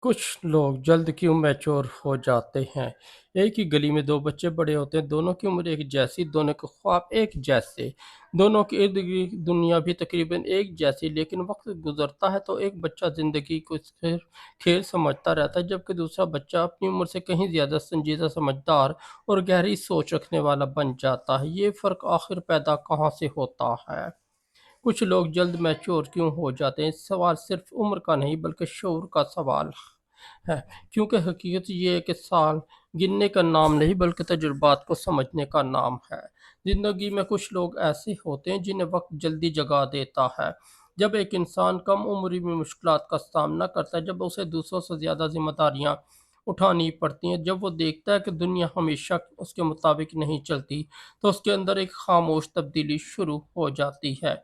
کچھ لوگ جلد کیوں میچور ہو جاتے ہیں؟ ایک ہی گلی میں دو بچے بڑے ہوتے ہیں، دونوں کی عمر ایک جیسی، دونوں کے خواب ایک جیسے، دونوں کی ارد گرد دنیا بھی تقریباً ایک جیسی، لیکن وقت گزرتا ہے تو ایک بچہ زندگی کو صرف کھیل سمجھتا رہتا ہے، جبکہ دوسرا بچہ اپنی عمر سے کہیں زیادہ سنجیدہ، سمجھدار اور گہری سوچ رکھنے والا بن جاتا ہے۔ یہ فرق آخر پیدا کہاں سے ہوتا ہے؟ کچھ لوگ جلد میچور کیوں ہو جاتے ہیں؟ سوال صرف عمر کا نہیں بلکہ شعور کا سوال ہے، کیونکہ حقیقت یہ ہے کہ سال گننے کا نام نہیں بلکہ تجربات کو سمجھنے کا نام ہے۔ زندگی میں کچھ لوگ ایسے ہوتے ہیں جنہیں وقت جلدی جگا دیتا ہے۔ جب ایک انسان کم عمری میں مشکلات کا سامنا کرتا ہے، جب اسے دوسروں سے زیادہ ذمہ داریاں اٹھانی پڑتی ہیں، جب وہ دیکھتا ہے کہ دنیا ہمیشہ اس کے مطابق نہیں چلتی، تو اس کے اندر ایک خاموش تبدیلی شروع ہو جاتی ہے۔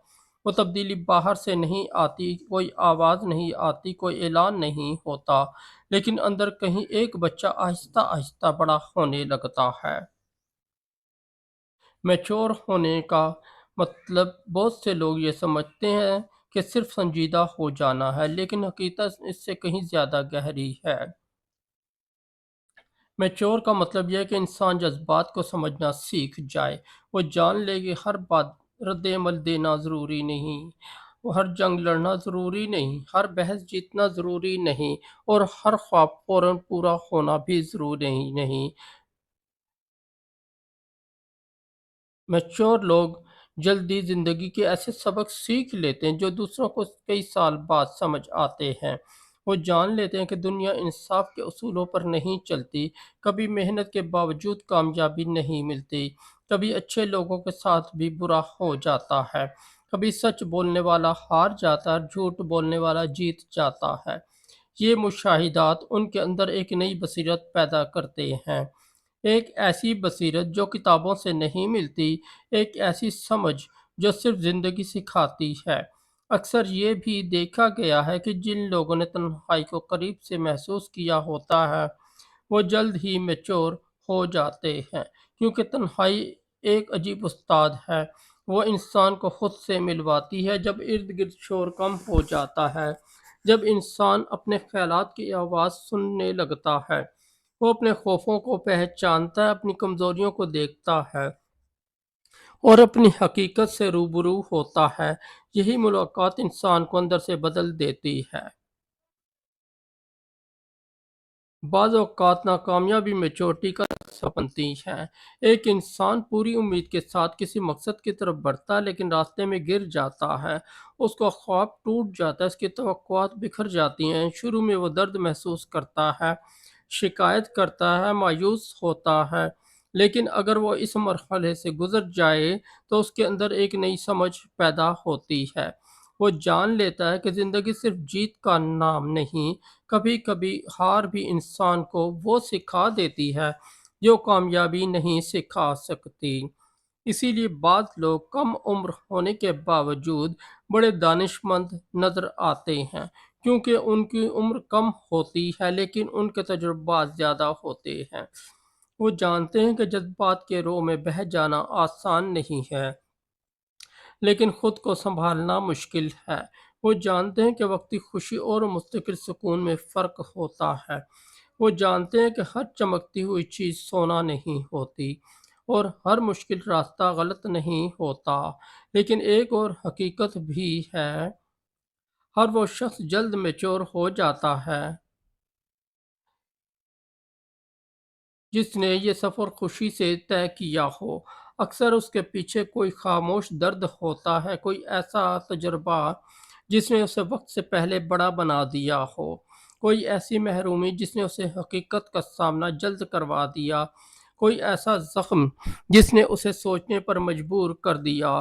وہ تبدیلی باہر سے نہیں آتی، کوئی آواز نہیں آتی، کوئی اعلان نہیں ہوتا، لیکن اندر کہیں ایک بچہ آہستہ آہستہ بڑا ہونے لگتا ہے۔ میچور ہونے کا مطلب بہت سے لوگ یہ سمجھتے ہیں کہ صرف سنجیدہ ہو جانا ہے، لیکن حقیقت اس سے کہیں زیادہ گہری ہے۔ میچور کا مطلب یہ ہے کہ انسان جذبات کو سمجھنا سیکھ جائے۔ وہ جان لے کہ ہر بات رد عمل دینا ضروری نہیں، ہر جنگ لڑنا ضروری نہیں، ہر بحث جیتنا ضروری نہیں، اور ہر خواب فوراً پورا ہونا بھی ضروری نہیں۔ میچور لوگ جلدی زندگی کے ایسے سبق سیکھ لیتے ہیں جو دوسروں کو کئی سال بعد سمجھ آتے ہیں۔ وہ جان لیتے ہیں کہ دنیا انصاف کے اصولوں پر نہیں چلتی، کبھی محنت کے باوجود کامیابی نہیں ملتی، کبھی اچھے لوگوں کے ساتھ بھی برا ہو جاتا ہے، کبھی سچ بولنے والا ہار جاتا ہے، جھوٹ بولنے والا جیت جاتا ہے۔ یہ مشاہدات ان کے اندر ایک نئی بصیرت پیدا کرتے ہیں، ایک ایسی بصیرت جو کتابوں سے نہیں ملتی، ایک ایسی سمجھ جو صرف زندگی سکھاتی ہے۔ اکثر یہ بھی دیکھا گیا ہے کہ جن لوگوں نے تنہائی کو قریب سے محسوس کیا ہوتا ہے وہ جلد ہی میچور ہو جاتے ہیں، کیونکہ تنہائی ایک عجیب استاد ہے۔ وہ انسان کو خود سے ملواتی ہے۔ جب ارد گرد شور کم ہو جاتا ہے، جب انسان اپنے خیالات کی آواز سننے لگتا ہے، وہ اپنے خوفوں کو پہچانتا ہے، اپنی کمزوریوں کو دیکھتا ہے اور اپنی حقیقت سے روبرو ہوتا ہے۔ یہی ملاقات انسان کو اندر سے بدل دیتی ہے۔ بعض اوقات ناکامیابی میچورٹی کا حصہ بنتی ہے۔ ایک انسان پوری امید کے ساتھ کسی مقصد کی طرف بڑھتا ہے لیکن راستے میں گر جاتا ہے، اس کا خواب ٹوٹ جاتا ہے، اس کی توقعات بکھر جاتی ہیں۔ شروع میں وہ درد محسوس کرتا ہے، شکایت کرتا ہے، مایوس ہوتا ہے، لیکن اگر وہ اس مرحلے سے گزر جائے تو اس کے اندر ایک نئی سمجھ پیدا ہوتی ہے۔ وہ جان لیتا ہے کہ زندگی صرف جیت کا نام نہیں، کبھی کبھی ہار بھی انسان کو وہ سکھا دیتی ہے جو کامیابی نہیں سکھا سکتی۔ اسی لیے بعض لوگ کم عمر ہونے کے باوجود بڑے دانش مند نظر آتے ہیں، کیونکہ ان کی عمر کم ہوتی ہے لیکن ان کے تجربات زیادہ ہوتے ہیں۔ وہ جانتے ہیں کہ جذبات کے رو میں بہہ جانا آسان نہیں ہے، لیکن خود کو سنبھالنا مشکل ہے۔ وہ جانتے ہیں کہ وقتی خوشی اور مستقل سکون میں فرق ہوتا ہے۔ وہ جانتے ہیں کہ ہر چمکتی ہوئی چیز سونا نہیں ہوتی اور ہر مشکل راستہ غلط نہیں ہوتا، لیکن ایک اور حقیقت بھی ہے، ہر وہ شخص جلد میچور ہو جاتا ہے جس نے یہ سفر خوشی سے طے کیا ہو۔ اکثر اس کے پیچھے کوئی خاموش درد ہوتا ہے، کوئی ایسا تجربہ جس نے اسے وقت سے پہلے بڑا بنا دیا ہو، کوئی ایسی محرومی جس نے اسے حقیقت کا سامنا جلد کروا دیا، کوئی ایسا زخم جس نے اسے سوچنے پر مجبور کر دیا۔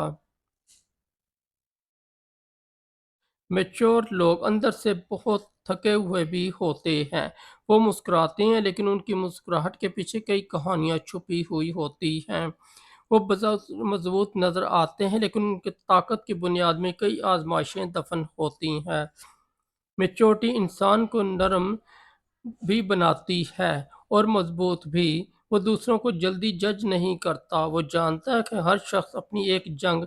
میچور لوگ اندر سے بہت تھکے ہوئے بھی ہوتے ہیں۔ وہ مسکراتے ہیں لیکن ان کی مسکراہٹ کے پیچھے کئی کہانیاں چھپی ہوئی ہوتی ہیں۔ وہ مضبوط نظر آتے ہیں لیکن ان کی طاقت کی بنیاد میں کئی آزمائشیں دفن ہوتی ہیں۔ میچورٹی انسان کو نرم بھی بناتی ہے اور مضبوط بھی۔ وہ دوسروں کو جلدی جج نہیں کرتا، وہ جانتا ہے کہ ہر شخص اپنی ایک جنگ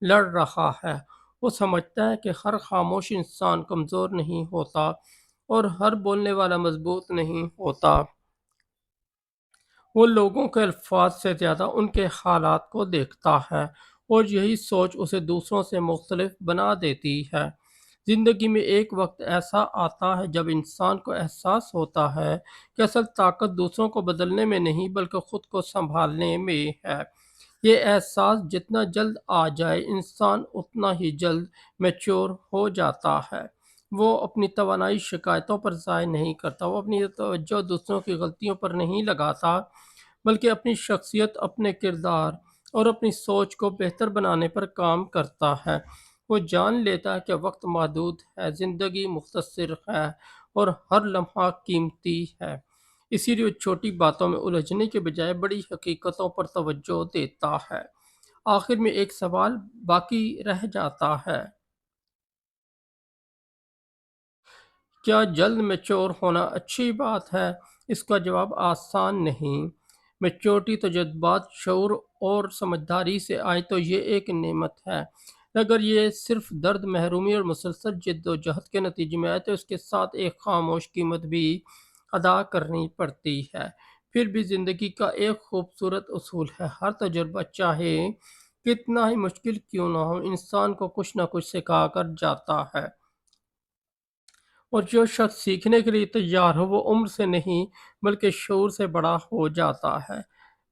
لڑ رہا ہے۔ وہ سمجھتا ہے کہ ہر خاموش انسان کمزور نہیں ہوتا، اور ہر بولنے والا مضبوط نہیں ہوتا۔ وہ لوگوں کے الفاظ سے زیادہ ان کے حالات کو دیکھتا ہے، اور یہی سوچ اسے دوسروں سے مختلف بنا دیتی ہے۔ زندگی میں ایک وقت ایسا آتا ہے جب انسان کو احساس ہوتا ہے کہ اصل طاقت دوسروں کو بدلنے میں نہیں بلکہ خود کو سنبھالنے میں ہے۔ یہ احساس جتنا جلد آ جائے، انسان اتنا ہی جلد میچور ہو جاتا ہے۔ وہ اپنی توانائی شکایتوں پر ضائع نہیں کرتا، وہ اپنی توجہ دوسروں کی غلطیوں پر نہیں لگاتا، بلکہ اپنی شخصیت، اپنے کردار اور اپنی سوچ کو بہتر بنانے پر کام کرتا ہے۔ وہ جان لیتا ہے کہ وقت محدود ہے، زندگی مختصر ہے، اور ہر لمحہ قیمتی ہے۔ اسی لیے وہ چھوٹی باتوں میں الجھنے کے بجائے بڑی حقیقتوں پر توجہ دیتا ہے۔ آخر میں ایک سوال باقی رہ جاتا ہے: کیا جلد میچور ہونا اچھی بات ہے؟ اس کا جواب آسان نہیں۔ میچورٹی تو جذبات، شعور اور سمجھداری سے آئے تو یہ ایک نعمت ہے، اگر یہ صرف درد، محرومی اور مسلسل جد و جہد کے نتیجے میں آئے تو اس کے ساتھ ایک خاموش قیمت بھی ادا کرنی پڑتی ہے۔ پھر بھی زندگی کا ایک خوبصورت اصول ہے: ہر تجربہ، چاہے کتنا ہی مشکل کیوں نہ ہو، انسان کو کچھ نہ کچھ سکھا کر جاتا ہے۔ اور جو شخص سیکھنے کے لیے تیار ہو وہ عمر سے نہیں بلکہ شعور سے بڑا ہو جاتا ہے۔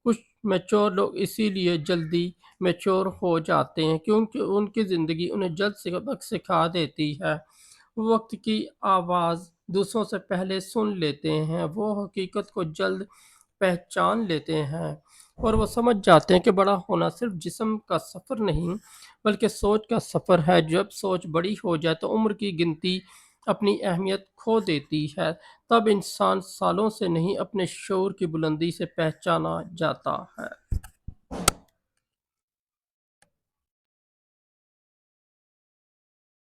کچھ میچور لوگ اسی لیے جلدی میچور ہو جاتے ہیں کیونکہ ان کی زندگی انہیں جلد سبق سکھا دیتی ہے۔ وہ وقت کی آواز دوسروں سے پہلے سن لیتے ہیں، وہ حقیقت کو جلد پہچان لیتے ہیں، اور وہ سمجھ جاتے ہیں کہ بڑا ہونا صرف جسم کا سفر نہیں بلکہ سوچ کا سفر ہے۔ جب سوچ بڑی ہو جائے تو عمر کی گنتی اپنی اہمیت کھو دیتی ہے، تب انسان سالوں سے نہیں اپنے شعور کی بلندی سے پہچانا جاتا ہے۔